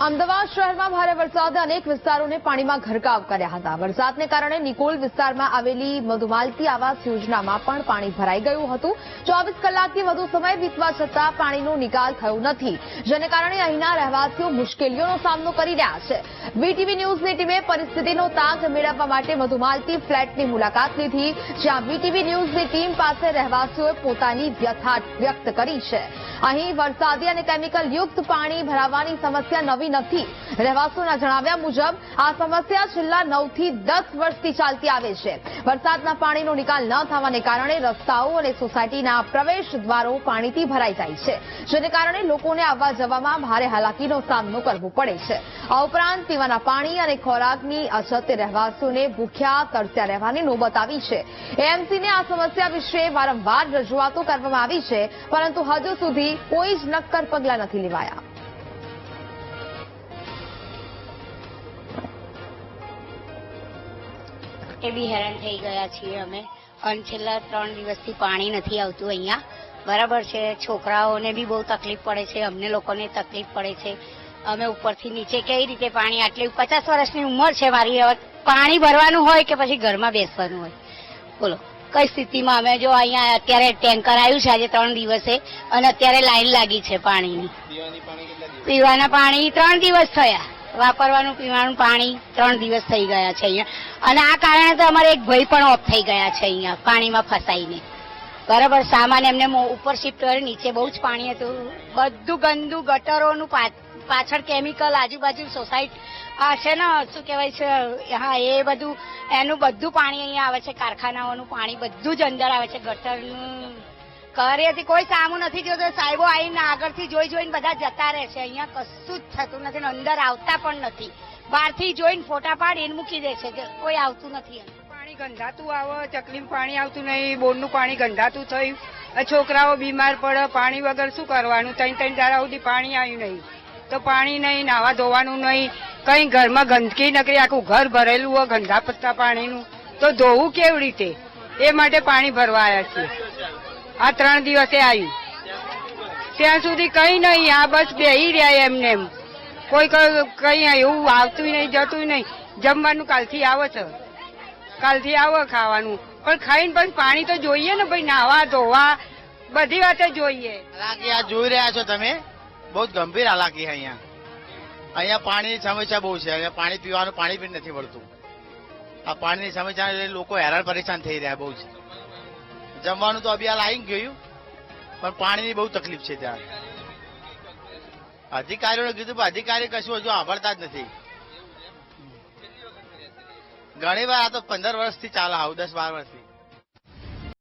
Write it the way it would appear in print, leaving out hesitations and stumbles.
અમદાવાદ શહેરમાં ભારે વરસાદે અનેક વિસ્તારોને પાણીમાં ગરકાવ કર્યા હતા। વરસાદને કારણે નિકોલ વિસ્તારમાં આવેલી મધુમાલતી આવાસ યોજનામાં પણ પાણી ભરાઈ ગયું હતું। 24 કલાકથી વધુ સમય વીતવા છતાં પાણીનો નિકાલ થયો નથી, જેને કારણે અહીંના રહેવાસીઓ મુશ્કેલીઓનો સામનો કરી રહ્યા છે। વીટીવી ન્યૂઝની ટીમે પરિસ્થિતિનો તાગ મેળવવા માટે મધુમાલતી ફ્લેટની મુલાકાત લીધી, જ્યાં વીટીવી ન્યૂઝની ટીમ પાસે રહેવાસીઓએ પોતાની વ્યથા વ્યક્ત કરી છે। અહીં વરસાદી અને કેમિકલ યુક્ત પાણી ભરાવાની સમસ્યા નવી નથી। રહેવાસીઓના જણાવ્યા મુજબ આ સમસ્યા છેલ્લા 9 થી 10 વર્ષથી ચાલતી આવે છે। વરસાદના પાણીનો નિકાલ ન થવાને કારણે રસ્તાઓ અને સોસાયટીના પ્રવેશ દ્વારો પાણીથી ભરાઈ જાય છે, જેને કારણે લોકોને આવવા જવામાં ભારે હાલાકીનો સામનો કરવો પડે છે। આ ઉપરાંત પીવાના પાણી અને ખોરાકની અછતે રહેવાસીઓને ભૂખ્યા તરસ્યા રહેવાની નોબત આવી છે। એએમસીને આ સમસ્યા વિશે વારંવાર રજૂઆતો કરવામાં આવી છે, પરંતુ હજુ સુધી કોઈ જ નક્કર પગલાં નથી લેવાયા। એ બી હેરાન થઈ ગયા છીએ અમે, અને છેલ્લા 3 દિવસથી પાણી નથી આવતું અહીંયા, બરાબર છે। છોકરાઓને બી બહુ તકલીફ પડે છે, અમને લોકોને તકલીફ પડે છે। અમે ઉપરથી નીચે કઈ રીતે પાણી, આટલી 50 વર્ષની ઉંમર છે મારી, હવે પાણી ભરવાનું હોય કે પછી ઘરમાં બેસવાનું હોય, બોલો કઈ સ્થિતિમાં અમે જો અહીંયા અત્યારે ટેન્કર આવ્યું છે આજે 3 દિવસે, અને અત્યારે લાઈન લાગી છે પાણીની। પીવાના પાણી 3 દિવસ થયા, વાપરવાનું પીવાનું પાણી 3 દિવસ થઈ ગયા છે અહીંયા, અને આ કારણે તો અમારે એક ભાઈ પણ ઓફ થઈ ગયા છે અહીંયા પાણીમાં ફસાઈને, બરાબર। સામાન એમને ઉપર શિફ્ટ કર્યો, નીચે બહુ જ પાણી હતું, બધું ગંદુ ગટરોનું, પાછળ કેમિકલ, આજુબાજુ સોસાયટી આ છે ને શું કહેવાય છે, હા એ બધું એનું બધું પાણી અહીંયા આવે છે, કારખાનાઓનું પાણી બધું જ અંદર આવે છે, ગટરનું ઘરેથી કોઈ સામું નથી જોતું। સાહેબો આવીને આગળથી જોઈને બધા જતા રહે છે, અહીંયા કશું જ થતું નથી, અંદર આવતા પણ નથી, બહારથી જોઈને ફોટા પાડીને મૂકી દે છે, કોઈ આવતું નથી। પાણી ગંધાતું આવે, ચકલીનું પાણી આવતું નહીં, બોરનું પાણી ગંધાતું થયું, છોકરાઓ બીમાર પડે, પાણી વગર શું કરવાનું? 3 દાડા સુધી પાણી આવ્યું નહીં, તો પાણી નહીં, નાવા ધોવાનું નહીં, કઈ ઘરમાં ગંદકી નકરી, આખું ઘર ભરેલું હોય ગંદા પત્તા પાણીનું, તો ધોવું કેવી રીતે? એ માટે પાણી ભરવા આવ્યા છીએ। આ 3 દિવસે આવ્યું, ત્યાં સુધી કઈ નહીં, આ બસ બેહી રહ્યા એમને એમ, કોઈ કઈ એવું આવતું નહીં, જતું નહીં। જમવાનું કાલથી આવે છે, કાલથી આવે ખાવાનું, પણ ખાઈને પછી પાણી તો જોઈએ ને ભાઈ, નાવા ધોવા બધી વાતે જોઈએ। હાલાકી આ જોઈ રહ્યા છો તમે, બહુ ગંભીર હાલાકી અહીંયા। અહીંયા પાણીની સમસ્યા બહુ છે, અહીંયા પાણી પીવાનું પાણી પણ નથી મળતું। આ પાણીની સમસ્યા લોકો હેરાન પરેશાન થઈ રહ્યા બહુ છે। જમવાનું તો અભિયાન આવી ગયું, પણ પાણીની બહુ તકલીફ છે ત્યાં। અધિકારીઓને કીધું પણ અધિકારી કશું હજુ સાંભળતા જ નથી। ઘણી વાર આ તો 15 વર્ષથી ચાલે, આવું 10-12 વર્ષથી।